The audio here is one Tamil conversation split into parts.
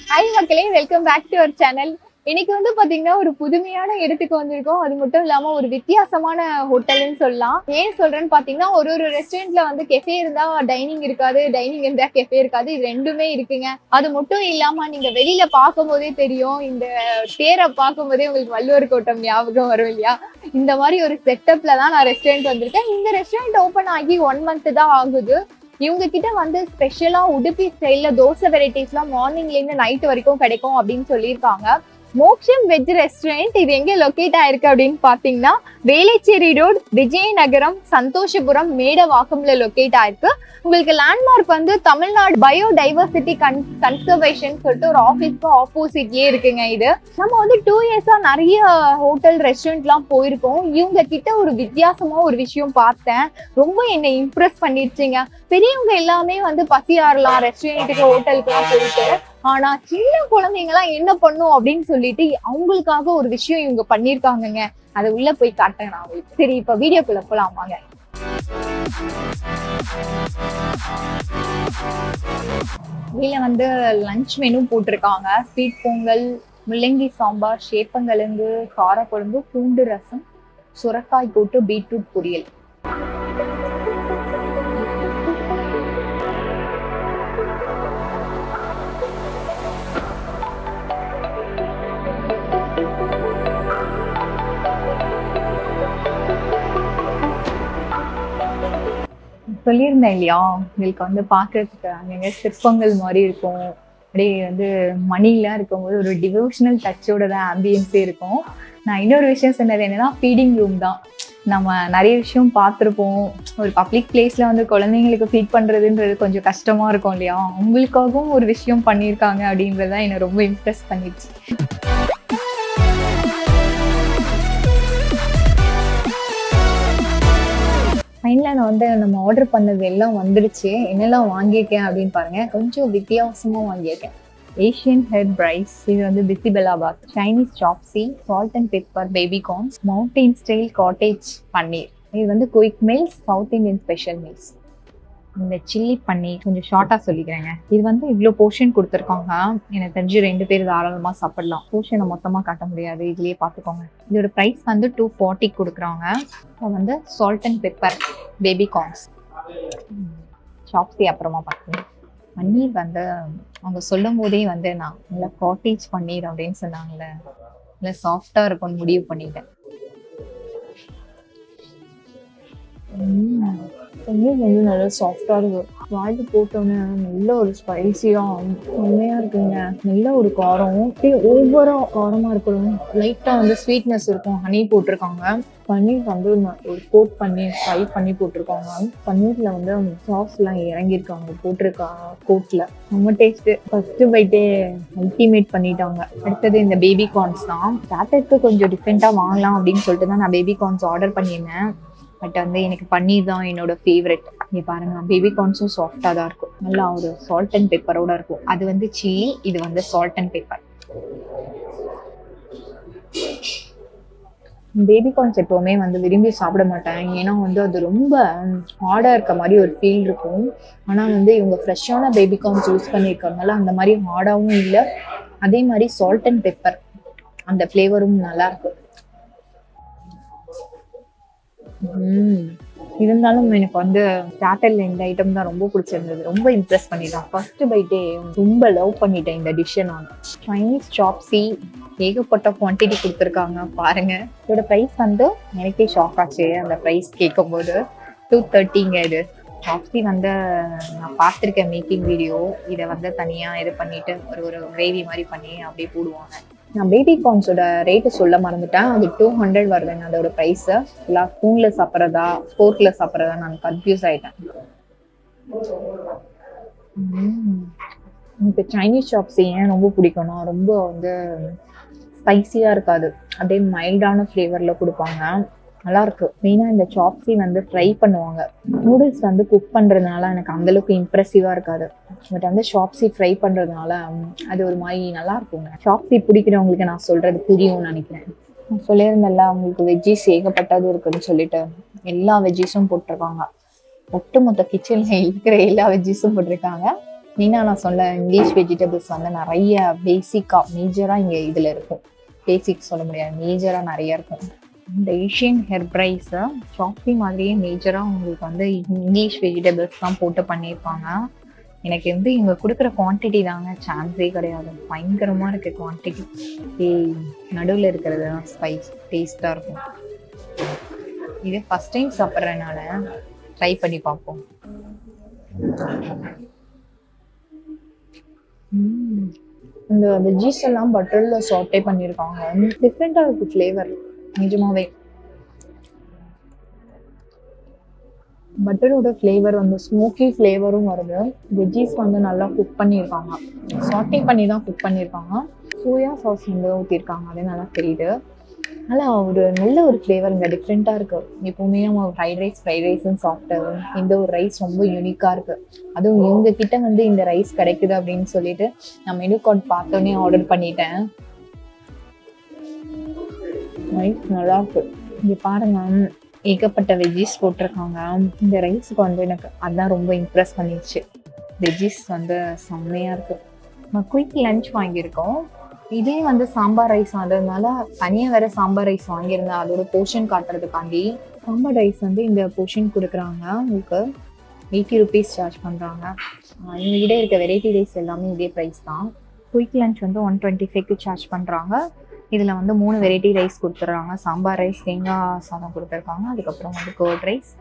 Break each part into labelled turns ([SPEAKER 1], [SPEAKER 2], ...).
[SPEAKER 1] ஹாய் மக்களே, welcome back to our channel. இன்னைக்கு வந்து பாத்தீங்கன்னா ஒரு புதுமையான இடத்துக்கு வந்திருக்கோம். அது மட்டும் இல்லாம ஒரு வித்தியாசமான ஹோட்டல்னு சொல்லலாம். ஏன் சொல்றேன்னு பாத்தீங்கன்னா ஒரு ஒரு ரெஸ்டாரண்ட்ல வந்து கெஃபே இருந்தா டைனிங் இருக்காது, டைனிங் இருந்தா கெஃபே இருக்காது. இது ரெண்டுமே இருக்குங்க. அது மட்டும் இல்லாம நீங்க வெளியில பார்க்கும் போதே தெரியும், இந்த பேரை பார்க்கும் போதே உங்களுக்கு வள்ளுவர் கோட்டம் ஞாபகம் வரும் இல்லையா? இந்த மாதிரி ஒரு செட்டப்ல தான் நான் ரெஸ்டாரண்ட் வந்திருக்கேன். இந்த ரெஸ்டாரண்ட் ஓபன் ஆகி 1 month தான் ஆகுது. இவங்க கிட்ட வந்து ஸ்பெஷலா உடுப்பி ஸ்டைல்ல தோசை வெரைட்டிஸ் எல்லாம் மார்னிங்ல இருந்து நைட் வரைக்கும் கிடைக்கும் அப்படின்னு சொல்லியிருக்காங்க. மோக்ஷம் வெஜ் ரெஸ்டாரண்ட் இது எங்க லொகேட் ஆயிருக்கு அப்படின்னு பாத்தீங்கன்னா வேளச்சேரி ரோட், விஜயநகரம், சந்தோஷபுரம், மேடவாக்கம்ல லொகேட் ஆயிருக்கு. உங்களுக்கு லேண்ட்மார்க் வந்து தமிழ்நாடு பயோடைவர்சிட்டி கன்சர்வேஷன் சொல்லிட்டு ஒரு ஆபீஸ்க்கு ஆப்போசிட்லயே இருக்குங்க. இது நம்ம வந்து 2 years நிறைய ஹோட்டல் ரெஸ்டாரண்ட் எல்லாம் போயிருக்கோம். இவங்க கிட்ட ஒரு வித்தியாசமா ஒரு விஷயம் பார்த்தேன், ரொம்ப என்னை இம்ப்ரெஸ் பண்ணிருச்சுங்க. பெரியவங்க எல்லாமே வந்து பசி ஆறலாம் ரெஸ்டாரண்ட்டுக்கு ஹோட்டலுக்கு எல்லாம் போயிட்டு, ஆனா சின்ன குழந்தைங்க எல்லாம் என்ன பண்ணும் அப்படின்னு சொல்லிட்டு அவங்களுக்காக ஒரு விஷயம் இவங்க பண்ணிருக்காங்கங்க. அதை உள்ள போய் காட்டுறேன் நான் உங்களுக்கு. சரி, இப்ப வீடியோக்குள்ள போலாம் வாங்க. வெளியில வந்து லஞ்ச் மெனு போட்டிருக்காங்க. ஸ்வீட் பொங்கல், முள்ளங்கி சாம்பார், சேப்பங்கிழங்கு, காரக்குழம்பு, பூண்டு ரசம், சுரக்காய் கூட்டு, பீட்ரூட் பொரியல். சொல்லியிருந்தேன் இல்லையா, உங்களுக்கு வந்து பாக்குறதுக்கு அங்கங்க சிற்பங்கள் மாதிரி இருக்கும். அப்படியே வந்து மணிலாம் இருக்கும்போது ஒரு டிவோஷனல் டச்சோட தான் ஆம்பியன்ஸே இருக்கும். நான் இன்னொரு விஷயம் சொன்னது என்னன்னா, ஃபீடிங் ரூம் தான். நம்ம நிறைய விஷயம் பார்த்துருப்போம். ஒரு பப்ளிக் பிளேஸ்ல வந்து குழந்தைங்களுக்கு ஃபீட் பண்றதுன்றது கொஞ்சம் கஷ்டமா இருக்கும் இல்லையா, உங்களுக்காகவும் ஒரு விஷயம் பண்ணியிருக்காங்க அப்படின்றதான் என்னை ரொம்ப இம்ப்ரெஸ் பண்ணிடுச்சு. ஃபைனலாக நான் வந்து நம்ம ஆர்டர் பண்ணது எல்லாம் வந்துடுச்சு. என்னெல்லாம் வாங்கியிருக்கேன் அப்படின்னு பாருங்க. கொஞ்சம் வித்தியாசமாக வாங்கியிருக்கேன். ஏஷியன் ஹெட் ரைஸ், இது வந்து bisibelebath, Chinese chop suey, salt and pepper baby corns, mountain style cottage paneer, இது வந்து quick meals, south Indian special meals. இந்த சில்லி பன்னீர் கொஞ்சம் ஷார்ட்டாக சொல்லிக்கிறேங்க. இது வந்து இவ்வளோ போர்ஷன் கொடுத்துருக்காங்க. எனக்கு தெரிஞ்சு 2 பேர் தாராளமாக சாப்பிடலாம். போர்ஷனை மொத்தமாக காட்ட முடியாது, இதுலேயே பார்த்துக்கோங்க. இதோட ப்ரைஸ் வந்து 240 கொடுக்குறாங்க. இப்போ வந்து salt and pepper baby corns, சாப்ஸி அப்புறமா பார்த்துக்கோங்க. பன்னீர் வந்து அவங்க சொல்லும் போதே வந்து நான் நல்லா காட்டேஜ் பன்னீர் அப்படின்னு சொன்னாங்களே, நல்லா சாஃப்டாக இருக்கும்னு முடிவு பண்ணிட்டேன். பன்னீர் வந்து நல்லா சாஃப்டாக இருக்கு. வாய்க்கு போட்டோன்னே நல்ல ஒரு ஸ்பைசியாக உண்மையாக இருக்குங்க. நல்ல ஒரு காரம், ஓவராக காரமாக இருக்கணும். லைட்டாக வந்து ஸ்வீட்னஸ் இருக்கும். ஹனி போட்டிருக்காங்க. பன்னீர் வந்து ஒரு கோட் பண்ணி ஃப்ரை பண்ணி போட்டிருக்காங்க. பன்னீரில் வந்து சாஸ்லாம் இறங்கியிருக்காங்க போட்டிருக்கா கோட்டில். ரொம்ப டேஸ்ட்டு. ஃபஸ்ட்டு பைட்டே அல்டிமேட் பண்ணிட்டாங்க. அடுத்தது இந்த பேபி கார்ன்ஸ் தான். ஸ்டார்டருக்கு கொஞ்சம் டிஃப்ரெண்ட்டாக வாங்கலாம் அப்படின்னு சொல்லிட்டு தான் நான் பேபி கார்ன்ஸ் ஆர்டர் பண்ணியிருந்தேன். பட் வந்து எனக்கு பன்னீர் தான் என்னோட ஃபேவரெட். இங்கே பாருங்க, பேபி கார்ன்ஸும் சாஃப்டாக தான் இருக்கும். நல்லா ஒரு சால்ட் அண்ட் பெப்பரோட இருக்கும். அது வந்து சில்லி, இது வந்து salt and pepper. Baby corns எப்போவுமே வந்து விரும்பி சாப்பிட மாட்டேன், ஏன்னா வந்து அது ரொம்ப ஹார்டாக இருக்க மாதிரி ஒரு ஃபீல் இருக்கும். ஆனால் வந்து இவங்க ஃப்ரெஷ்ஷான பேபி கார்ன்ஸ் யூஸ் பண்ணியிருக்கறதுனால அந்த மாதிரி ஹார்டாகவும் இல்லை. அதே மாதிரி சால்ட் அண்ட் பெப்பர் அந்த ஃப்ளேவரும் நல்லா இருக்கும். இருந்தாலும் எனக்கு வந்து ஸ்டார்டர்ல இந்த ஐட்டம் தான் ரொம்ப பிடிச்சிருந்தது. ரொம்ப இம்ப்ரெஸ் பண்ணிட்டேன். ஃபர்ஸ்ட் பைட்டே ரொம்ப லவ் பண்ணிட்டேன் இந்த டிஷ்ஷை நான். சைனீஸ் சாப்ஸி ஏகப்பட்ட குவான்டிட்டி கொடுத்துருக்காங்க பாருங்க. இதோட ப்ரைஸ் வந்து எனக்கே ஷாக் ஆச்சு அந்த ப்ரைஸ் கேட்கும்போது. 230ங்க. இது சாப்ஸி வந்து நான் பார்த்துருக்கேன் மேக்கிங் வீடியோ. இதை வந்து தனியாக இது பண்ணிட்டு ஒரு கிரேவி மாதிரி பண்ணி அப்படியே போடுவாங்க. நான் பேபி கார்ன்ஸோட ரேட்டு சொல்ல மறந்துட்டேன். அது 200 வருதுங்க அதோட ப்ரைஸு. எல்லாம் ஸ்பூனில் சாப்பிட்றதா ஃபோர்க்கில் சாப்பிட்றதா நான் கன்ஃபியூஸ் ஆகிட்டேன். எனக்கு சைனீஸ் சாப்ஸ் ஏன் ரொம்ப பிடிக்கும்னா, ரொம்ப வந்து ஸ்பைசியாக இருக்காது, அப்படியே மைல்டான ஃப்ளேவரில் கொடுப்பாங்க. நல்லாயிருக்கு. மெயினாக இந்த சாப்ஸி வந்து ஃப்ரை பண்ணுவாங்க. நூடுல்ஸ் வந்து குக் பண்ணுறதுனால எனக்கு அந்தளவுக்கு இம்ப்ரெசிவாக இருக்காது. பட் வந்து சாப்ஸி ஃப்ரை பண்ணுறதுனால அது ஒரு மாதிரி நல்லா இருக்குங்க. சாப்ஸி பிடிக்கிறவங்களுக்கு நான் சொல்கிறது புரியும்னு நினைக்கிறேன். நான் சொல்லியிருந்தேன்ல அவங்களுக்கு வெஜ்ஜீஸ் ஏகப்பட்டது இருக்குன்னு சொல்லிட்டு எல்லா வெஜ்ஜீஸும் போட்டிருக்காங்க. ஒட்டுமொத்த கிச்சனில் இருக்கிற எல்லா வெஜ்ஜீஸும் போட்டிருக்காங்க. மெயினாக நான் சொன்ன இங்கிலீஷ் வெஜிடபிள்ஸ் வந்து நிறைய பேசிக்காக மேஜராக இங்கே இதில் இருக்கும். பேசிக் சொல்ல முடியாது, மேஜராக நிறைய இருக்கும். இந்த ஏஷியன் ஹெர்ப்ரைஸை ஷாப்பி மாதிரியே மேஜராக உங்களுக்கு வந்து இங்கிலீஷ் வெஜிடபிள்ஸ் தான் போட்டு பண்ணியிருப்பாங்க. எனக்கு வந்து இவங்க கொடுக்குற குவான்டிட்டி தாங்க சான்ஸே கிடையாது. பயங்கரமாக இருக்குது குவான்டிட்டி. நடுவில் இருக்கிறது தான் ஸ்பைஸ் டேஸ்ட்டாக இருக்கும். இது ஃபஸ்ட் டைம் சாப்பிட்றதுனால ட்ரை பண்ணி பார்ப்போம். இந்த வெஜ்ஜீஸ் எல்லாம் பட்டரில் சாட்டே பண்ணியிருக்காங்க. டிஃப்ரெண்ட்டாக இருக்குது ஃப்ளேவர் நிஜமாவே. பட்டரோட ஃப்ளேவர் வந்து ஸ்மோக்கி ஃப்ளேவரும் வருது. வெஜ்ஜீஸ் வந்து நல்லா குக் பண்ணியிருக்காங்க, சாட்டே பண்ணி தான் குக் பண்ணியிருக்காங்க. சோயா சாஸ் வந்து ஊற்றிருக்காங்க, அது நல்லா தெரியுது. ஆனால் ஒரு நல்ல ஒரு ஃப்ளேவர் இங்கே டிஃப்ரெண்ட்டாக இருக்குது. எப்போவுமே நம்ம ஃப்ரைட் ரைஸ்ன்னு சாப்பிட்டு இந்த ஒரு ரைஸ் ரொம்ப யூனிக்காக இருக்குது. அதுவும் இவங்க கிட்ட வந்து இந்த ரைஸ் கிடைக்குது அப்படின்னு சொல்லிட்டு நான் மெனு கார்ட் பார்த்தோன்னே ஆர்டர் பண்ணிட்டேன். ரைஸ் நல்லா இருக்கு. இங்கே பாருங்க, ஏகப்பட்ட வெஜ்ஜீஸ் போட்டிருக்காங்க. இந்த ரைஸுக்கு வந்து எனக்கு அதான் ரொம்ப இம்ப்ரெஸ் பண்ணிடுச்சு. வெஜ்ஜீஸ் வந்து செம்மையாக இருக்குது. நம்ம குயிக் லஞ்ச் வாங்கியிருக்கோம். இதே வந்து சாம்பார் ரைஸ் வந்ததுனால தனியாக வேறு சாம்பார் ரைஸ் வாங்கியிருந்தேன், அதோட போர்ஷன் காட்டுறதுக்காண்டி. சாம்பார் ரைஸ் வந்து இந்த போர்ஷன் கொடுக்குறாங்க. உங்களுக்கு 80 rupees சார்ஜ் பண்ணுறாங்க. எங்ககிட்ட இருக்க வெரைட்டி ரைஸ் எல்லாமே இதே ப்ரைஸ் தான். குயிக் லஞ்ச் வந்து 125க்கு சார்ஜ் பண்ணுறாங்க. இதில் வந்து 3 வெரைட்டி ரைஸ் கொடுத்துட்றாங்க. சாம்பார் ரைஸ், தேங்காய் சாதம் கொடுத்துருக்காங்க. அதுக்கப்புறம் வந்து கர்ட் ரைஸ்,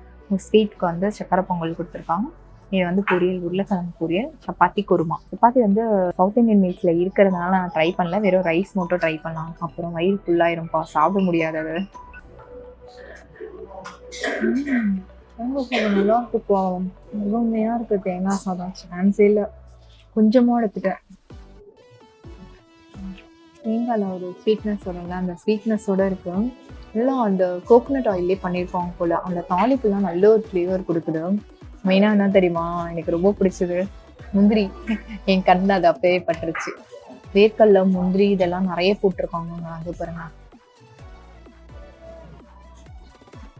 [SPEAKER 1] ஸ்வீட்க்கு வந்து சக்கரை பொங்கல் கொடுத்துருக்காங்க. இது வந்து பொரியல், உருளைக்கிழங்கு பொரியல், சப்பாத்தி, குருமா. சப்பாத்தி வந்து சவுத் இந்தியன் மீல்ஸில் இருக்கிறதுனால நான் ட்ரை பண்ணல, வெறும் ரைஸ் மட்டும் ட்ரை பண்ணலாம். அப்புறம் வயிறு ஃபுல்லாயிரும்ப்பா, சாப்பிட முடியாதது. தேங்காய் சாதம் நல்லா இருக்குப்பா, உண்மையாக இருக்குது. தேங்காய் சாதம் சான்ஸே இல்லை. கொஞ்சமாக எடுத்துட்டேன். தேங்காயில் ஒரு ஸ்வீட்னஸ் வரும்ல, அந்த ஸ்வீட்னஸோடு இருக்கும். எல்லாம் அந்த கோகோனட் ஆயிலே பண்ணியிருப்பாங்க போல். அந்த தாளிப்புலாம் நல்ல ஒரு ஃப்ளேவர் கொடுக்குது. மெயினாக என்ன தெரியுமா எனக்கு ரொம்ப பிடிச்சது? முந்திரி. என் கண்ணில் அது அப்பவே பட்டுருச்சு. வேர்க்கடலை, முந்திரி இதெல்லாம் நிறைய போட்டிருக்காங்க. அது பாருங்க,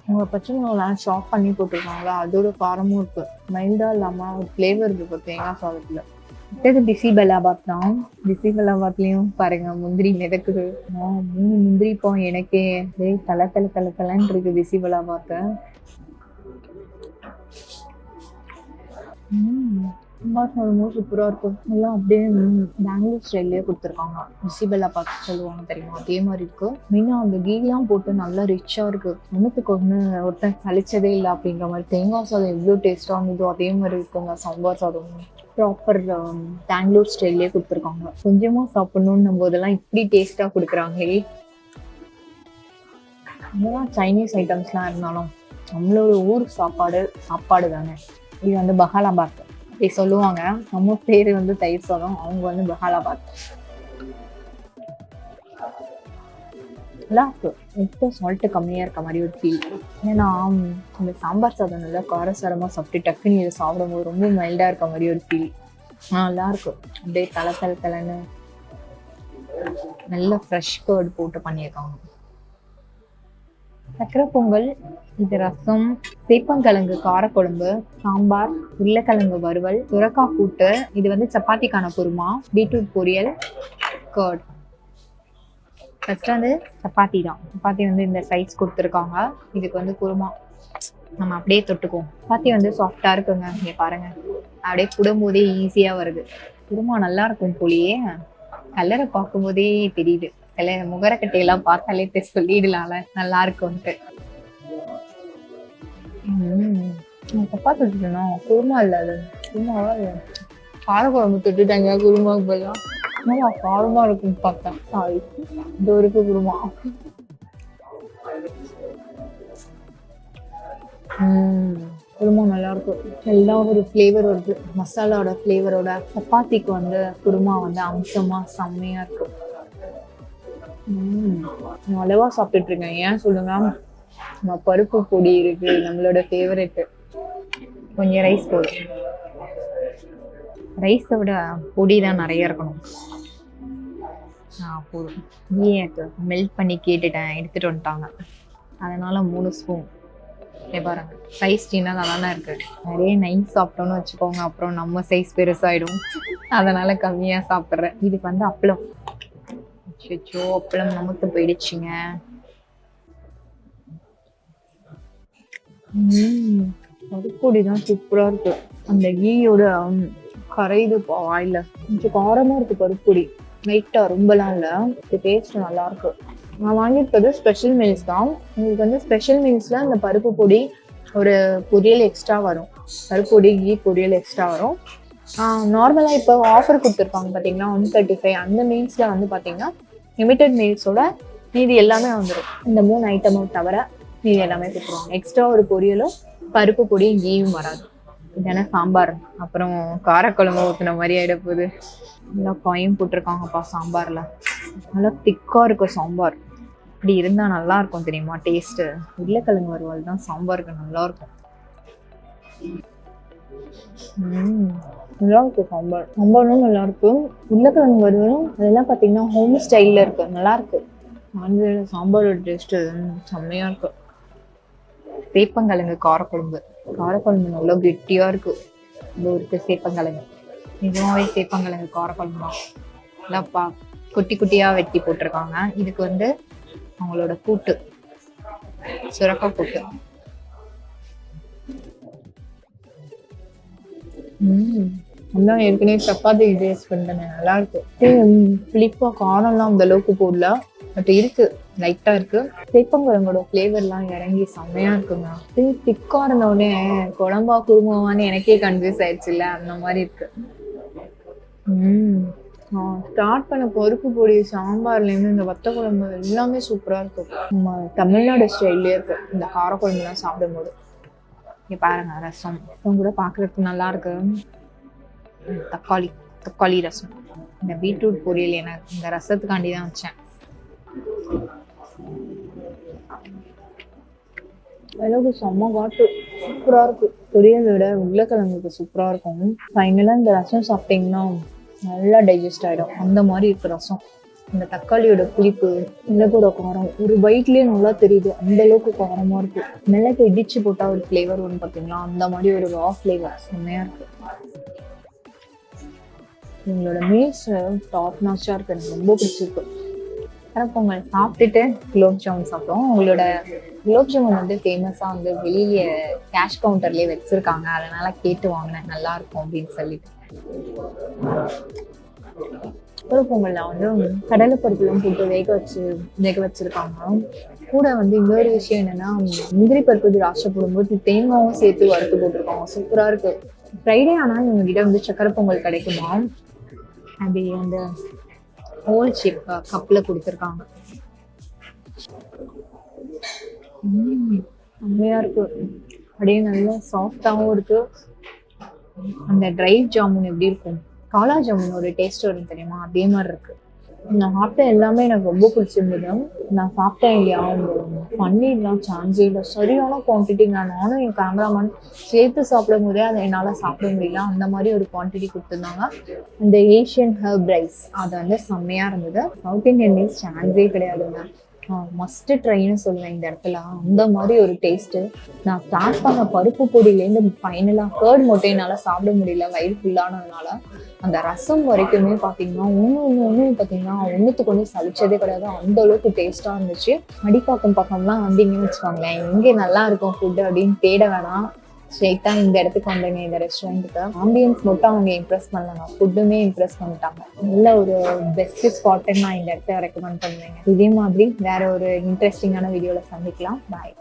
[SPEAKER 1] உங்கள் பச்சைலாம் ஷாப் பண்ணி போட்டிருக்காங்களா, அதோட காரமும் இருக்குது. மைல்டாக இல்லாமல் ஒரு ஃப்ளேவர் இருக்குது தேங்காய் சாதத்தில். அடுத்தது பிசிபெல்லாபாத் தான். பிசிபெல்லாபாத்லேயும் பாருங்க முந்திரி மிதக்குது. 3 முந்திரிப்பா எனக்கே. தலை தலைன்னு இருக்கு பிசிபெல்லாபாத்தை. ரொம்ப சூப்பராக இருக்கும். எல்லாம் அப்படியே பெங்களூர் ஸ்டைல்லே கொடுத்துருக்காங்க. பிசிபெல்லாபாத் சொல்லுவாங்க தெரியுமா, அதே மாதிரி இருக்கு. மெயினாக அந்த கீலாம் போட்டு நல்லா ரிச்சாக இருக்கு. ஒன்றுத்துக்கு ஒன்று ஒருத்தன் சளிச்சதே இல்லை அப்படிங்கிற மாதிரி. தேங்காய் சாதம் எவ்வளோ டேஸ்ட்டாக இருந்ததோ அதே மாதிரி இருக்குங்க சாம்பார் சாதம். ப்ராப்பர் பெங்களூர் ஸ்டைல்லே கொடுத்துருக்காங்க. கொஞ்சமாக சாப்பிட்ணுன்னும் போதெல்லாம் இப்படி டேஸ்ட்டாக கொடுக்குறாங்களே. என்னதான் சைனீஸ் ஐட்டம்ஸ்லாம் இருந்தாலும் நம்மளோட ஊர் சாப்பாடு தானே. இது வந்து பஹாலாபாத் அப்படி சொல்லுவாங்க. நம்ம பேர் வந்து தயிர் சாதம், அவங்க வந்து பஹாலாபாத். நல்லா இருக்கு. இப்போ சால்ட்டு கம்மியாக இருக்க மாதிரி ஒரு ஃபீல். ஏன்னா அந்த சாம்பார் சாதம் நல்லா காரசாரமாக சாப்பிட்டு டக்குன்னு இதை சாப்பிடும்போது ரொம்ப மைல்டாக இருக்க மாதிரி ஒரு ஃபீல். நல்லா இருக்கும். அப்படியே தலைன்னு நல்ல ஃப்ரெஷ் கர்ட் போட்டு பண்ணியிருக்காங்க. சக்கரை பொங்கல், இது ரசம், சேப்பங்கிழங்கு காரக்குழம்பு, சாம்பார், உருளைக்கிழங்கு வறுவல், சுரக்காய் கூட்டு, இது வந்து சப்பாத்திக்கான குருமா, பீட்ரூட் பொரியல், கர்ட். ஃபர்ஸ்ட் வந்து சப்பாத்தி தான். சப்பாத்தி வந்து இந்த சைஸ் கொடுத்துருக்காங்க. இதுக்கு வந்து குருமா நம்ம அப்படியே தொட்டுக்குவோம். சப்பாத்தி வந்து சாஃப்டா இருக்குங்க. இங்க பாருங்க, அப்படியே புடும்போதே ஈஸியா வருது. குருமா நல்லா இருக்கும் போலியே. கலரை பார்க்கும்போதே தெரியுது. சில முகரக்கட்டையெல்லாம் பார்த்தாலே சொல்லிடலாம்ல நல்லா இருக்கும்ட்டு. சப்பாத்தி தொட்டுட்டோம்னா குருமா இல்லை, அது குருமாவா காரக்குழம்பு தொட்டுட்டாங்க. குருமாவுக்கு பதிலாக நல்லா காரமா இருக்குன்னு பார்த்தேன். சாரி, இது இருக்கு குருமா. குருமா நல்லா இருக்கும். எல்லாம் ஒரு ஃப்ளேவர் வருது, மசாலாவோட ஃப்ளேவரோட. சப்பாத்திக்கு வந்து குருமா வந்து அம்சமா செம்மையா இருக்கும். நான் அளவா சாப்பிட்டுட்டு இருக்கேன். ஏன் சொல்லுங்க, நம்ம பருப்பு பொடி இருக்கு, நம்மளோட ஃபேவரெட். கொஞ்சம் ரைஸ் போடும். ரைஸை விட பொடி தான் நிறைய இருக்கணும். போதும். மெல்ட் பண்ணி கேட்டுட்டேன், எடுத்துட்டு வந்துட்டாங்க. அதனால 3 ஸ்பூன். பாருங்க சைஸ் சின்னதாக தானே இருக்கு. நிறைய நைஸ் சாப்பிட்டோன்னு வச்சுக்கோங்க, அப்புறம் நம்ம சைஸ் பெருசாயிடும். அதனால கம்மியா சாப்பிட்றேன். இதுக்கு வந்து அப்பளம். அச்சோ, அப்பளம் நமக்கு போயிடுச்சுங்க. பருப்பொடி தான் சூப்பரா இருக்கு. அந்த கீயோட கரையுது வாயில. கொஞ்சம் காரமா இருக்கு பருப்பொடி, லைட்டா, ரொம்பலாம் இல்ல. டேஸ்ட் நல்லா இருக்கு. நான் வாங்கியிருக்கிறது ஸ்பெஷல் மீல்ஸ் தான். உங்களுக்கு வந்து ஸ்பெஷல் மீல்ஸ்ல இந்த பருப்பு பொடி ஒரு பொரியல் எக்ஸ்ட்ரா வரும். பருப்பு பொடி கீ பொரியல் எக்ஸ்ட்ரா வரும். நார்மலாக இப்போ ஆஃபர் கொடுத்துருப்பாங்க பார்த்தீங்கன்னா 135. அந்த மீல்ஸில் வந்து பார்த்தீங்கன்னா லிமிட்டட் மீல்ஸோட மீதி எல்லாமே வந்துடும். இந்த 3 ஐட்டமும் தவிர மீதி எல்லாமே கொடுத்துருவாங்க. எக்ஸ்ட்ரா ஒரு பொரியலும் பருப்பு பொடி கீயும் வராது. இதென்ன சாம்பார், அப்புறம் காரக்குழம்பு ஊற்றுன மாதிரி ஆகிட போகுது. நல்லா காயும் போட்டிருக்காங்கப்பா சாம்பாரில். நல்லா திக்காக இருக்கும் சாம்பார். இப்படி இருந்தால் நல்லா இருக்கும் தெரியுமா டேஸ்ட்டு. உருளைக்கிழங்கு வறுவல் தான் சாம்பாருக்கு நல்லா இருக்கும். நல்லா இருக்கு சாம்பார். சாம்பாரும் நல்லா இருக்கும். உருளைக்கிழங்கு வறுவலும் அதெல்லாம் பார்த்தீங்கன்னா ஹோம் ஸ்டைலில் இருக்கு, நல்லா இருக்கு. அந்த சாம்பாரோட டேஸ்ட்டு செம்மையாக இருக்கு. சேப்பங்கிழங்கு காரக்குழம்பு. காரக்குழம்பு நல்லா கெட்டியாக இருக்கு. இது இருக்கு சேப்பங்கிழங்கு. நிஜமாவே சேப்பங்கிழங்கு காரக்குழம்பு தான். நல்லாப்பா குட்டி குட்டியாக வெட்டி போட்டிருக்காங்க. இதுக்கு வந்து அவங்களோட கூட்டு, சுரக்காய் கூட்டு. அதான் ஏற்கனவே சப்பாத்தி டேஸ்ட் பண்ணேன், நல்லா இருக்கு. புளிப்பா காரம்லாம் அந்த அளவுக்கு போடல, பட் இருக்கு, லைட்டா இருக்கு. சேப்பங்கிழங்கோட ஃப்ளேவர்லாம் இறங்கி செம்மையா இருக்குங்க. திக்கா இருந்தோடனே குழம்பா குருமாவான்னு எனக்கே கன்ஃபியூஸ் ஆயிடுச்சு இல்ல, அந்த மாதிரி இருக்கு. ஸ்டார்ட் பண்ண பருப்பு பொடி சாம்பார்லேருந்து இந்த வத்த குழம்பு எல்லாமே சூப்பராக இருக்கும். நம்ம தமிழ்நாடு ஸ்டைல்லே இருக்கு இந்த காரக்குழம்புலாம் சாப்பிடும்போது. இங்கே பாருங்க, ரசம் கூட பார்க்குறதுக்கு நல்லா இருக்கு. தக்காளி ரசம். இந்த பீட்ரூட் பொரியல் எனக்கு இந்த ரசத்துக்காண்டி தான் வச்சேன். அளவுக்கு செம்ம காட்டு, சூப்பரா இருக்கு. பொரியலை விட உருளைக்கிழங்குக்கு சூப்பரா இருக்கும். ஃபைனலா இந்த ரசம் சாப்பிட்டீங்கன்னா நல்லா டைஜஸ்ட் ஆயிடும். அந்த மாதிரி இருக்கு ரசம். இந்த தக்காளியோட புளிப்பு, மிளகோட காரம் ஒரு பைட்லயே நல்லா தெரியுது. அந்த அளவுக்கு காரமா இருக்கு. மிளகு இடிச்சு போட்டா ஒரு ஃபிளேவர் ஒன்று பார்த்தீங்களா, அந்த மாதிரி ஒரு ரா ஃபிளேவர் செம்மையா இருக்கு. உங்களோட மீல்ஸ் டாப் நாச்சா இருக்கு, எனக்கு ரொம்ப பிடிச்சிருக்கு. பொங்கல் சாப்பிட்டுட்டு குலோப் ஜாமுன் சாப்பிட்டோம். உங்களோட குலோப் ஜாமுன் வந்து ஃபேமஸாக வந்து வெளியே கேஷ் கவுண்டர்லேயே வச்சுருக்காங்க, அதனால கேட்டு வாங்கினேன் நல்லா இருக்கும் அப்படின்னு சொல்லிட்டு. பொங்கல்ல வந்து கடலைப்பருப்புலாம் போட்டு வேக வச்சிருக்காங்க. கூட வந்து இன்னொரு விஷயம் என்னன்னா, முந்திரி பருப்பு திராட்சை போடும்போது தேங்காயும் சேர்த்து வறுத்து போட்டிருக்காங்க. சூப்பரா இருக்கு. ஃப்ரைடே ஆனால் இவங்க கிட்ட வந்து சக்கரை பொங்கல் கிடைக்குமா, அப்படி அந்த ஹோல் ஷேப் கப்ல கொடுத்துருக்காங்க. செம்மையா இருக்கு. அப்படியே நல்லா சாஃப்டாகவும் இருக்கு. அந்த ட்ரை ஜாமுன் எப்படி இருக்கும், காலா ஜாமுன் ஒரு டேஸ்ட் வரும் தெரியுமா, அதே மாதிரி இருக்கு. நான் சாப்பிட்ட எல்லாமே எனக்கு ரொம்ப பிடிச்சிருந்தது. நான் சாப்பிட்டேன் இல்லையா, பன்னீர்லாம் சான்ஸே இல்லை, சரியான குவான்டிட்டி. நானும் என் கேமராமேன் சேர்த்து சாப்பிடும் போதே அதை என்னால் சாப்பிட முடியல, அந்த மாதிரி ஒரு குவான்டிட்டி கொடுத்துருந்தாங்க. இந்த ஏஷியன் ஹர்ப் ரைஸ் அது வந்து செம்மையாக இருந்தது. சவுத் இண்டியன் மீல்ஸ் சான்ஸே கிடையாதுங்க. மஸ்ட் ட்ரைன்னு சொல்லுவேன் இந்த இடத்துல. அந்த மாதிரி ஒரு டேஸ்ட்டு. நான் ஸ்டார்ட் பண்ண பருப்பு பொடியிலேருந்து ஃபைனலாக கர்ட் மட்டும் என்னால் சாப்பிட முடியல, வயிறு ஃபுல்லானதுனால. அந்த ரசம் வரைக்குமே பார்த்தீங்கன்னா ஒன்று பார்த்தீங்கன்னா ஒன்றுத்துக்கு ஒன்று சலிச்சதே கிடையாது, அந்த அளவுக்கு டேஸ்ட்டாக இருந்துச்சு. அடிப்பாக்கம் பக்கம்லாம் வந்தீங்கன்னு வச்சுக்கோங்களேன், எங்கே நல்லா இருக்கும் ஃபுட்டு அப்படின்னு தேட வேணாம், ஸ்ட்ரெயிட்டாக இந்த இடத்துக்கு வந்தீங்க, இந்த ரெஸ்டாரண்ட்டுக்கு. ஆம்பியன்ஸ் மட்டும் அவங்க இம்ப்ரெஸ் பண்ணாங்க, ஃபுட்டுமே இம்ப்ரெஸ் பண்ணிட்டாங்க. நல்ல ஒரு பெஸ்ட் ஸ்பாட்டுன்னு நான் இந்த இடத்த ரெக்கமெண்ட் பண்ணுவேங்க. இதே மாதிரி வேற ஒரு இன்ட்ரெஸ்டிங்கான வீடியோவில் சந்திக்கலாம். பாய்.